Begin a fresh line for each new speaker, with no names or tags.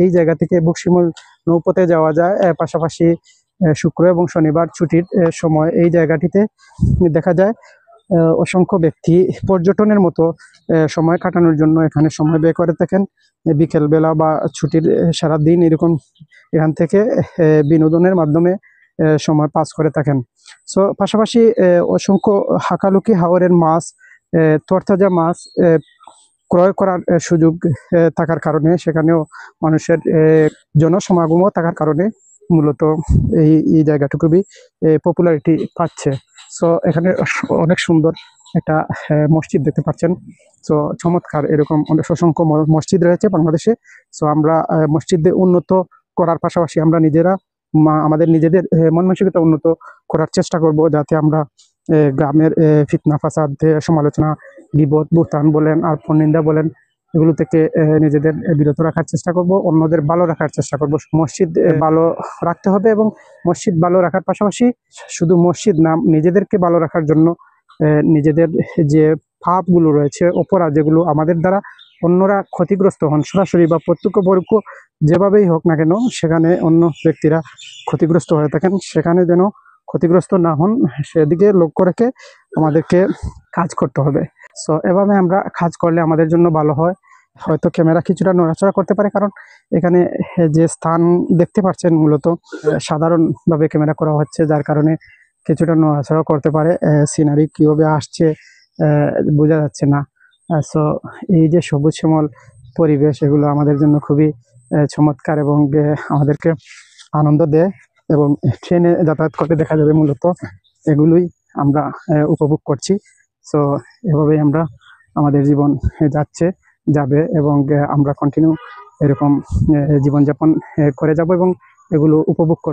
এই জায়গা থেকে বকশিমূল নৌপথে যাওয়া যায়। পাশাপাশি শুক্র এবং শনিবার ছুটির সময় এই জায়গাটিতে দেখা যায় অসংখ্য ব্যক্তি পর্যটনের মতো সময় কাটানোর জন্য এখানে সময় ব্যয় করে থাকেন। বিকেলবেলা বা ছুটির সারাদিন এরকম এখান থেকে বিনোদনের মাধ্যমে সময় পাস করে থাকেন। সো পাশাপাশি অসংখ্য হাকালুকি হাওরের মাছ, তরতাজা মাছ ক্রয় করার সুযোগ থাকার কারণে সেখানেও মানুষের জনসমাগমও থাকার কারণে মূলত এই জায়গাটুকুই পপুলারিটি পাচ্ছে। সো এখানে অনেক সুন্দর একটা মসজিদ দেখতে পাচ্ছেন। সো চমৎকার এরকম অনেক অসংখ্য মসজিদ রয়েছে বাংলাদেশে। সো আমরা মসজিদে উন্নত করার পাশাপাশি আমরা নিজেরা আমাদের নিজেদের মন মানসিকতা উন্নত করার চেষ্টা করব, যাতে আমরা গ্রামের ফিতনা ফাসাদ, সমালোচনা, বিপদ বুহতান বলেন আর পরনিন্দা বলেন, এগুলো থেকে নিজেদের বিরত রাখার চেষ্টা করব, অন্যদের ভালো রাখার চেষ্টা করব। মসজিদ ভালো রাখতে হবে এবং মসজিদ ভালো রাখার পাশাপাশি শুধু মসজিদ না, নিজেদেরকে ভালো রাখার জন্য নিজেদের যে পাপগুলো রয়েছে, অপরাধ যেগুলো আমাদের দ্বারা অন্যরা ক্ষতিগ্রস্ত হন, সরাসরি বা প্রত্যক্ষ পরোক্ষ যেভাবেই হোক না কেন সেখানে অন্য ব্যক্তিরা ক্ষতিগ্রস্ত হয়ে থাকেন, সেখানে যেন ক্ষতিগ্রস্ত না হন সেদিকে লক্ষ্য রেখে আমাদেরকে কাজ করতে হবে। সো এভাবে আমরা কাজ করলে আমাদের জন্য ভালো হয়। হয়তো ক্যামেরা কিছুটা নড়াচড়া করতে পারে, কারণ এখানে যে স্থান দেখতে পাচ্ছেন মূলত সাধারণভাবে ক্যামেরা করা হচ্ছে, যার কারণে কিছুটা নড়াচড়া করতে পারে। সিনারি কিভাবে আসছে বোঝা যাচ্ছে না। সো এই যে সবুজ শ্যামল পরিবেশ, এগুলো আমাদের জন্য খুবই চমৎকার এবং আমাদেরকে আনন্দ দেয়। এবং ট্রেনে যাতায়াত করতে দেখা যাবে মূলত এগুলোই আমরা উপভোগ করছি। সো এভাবেই আমরা আমাদের জীবন যাবে এবং আমরা কন্টিনিউ এরকম জীবনযাপন করে যাব এবং এগুলো উপভোগ করব।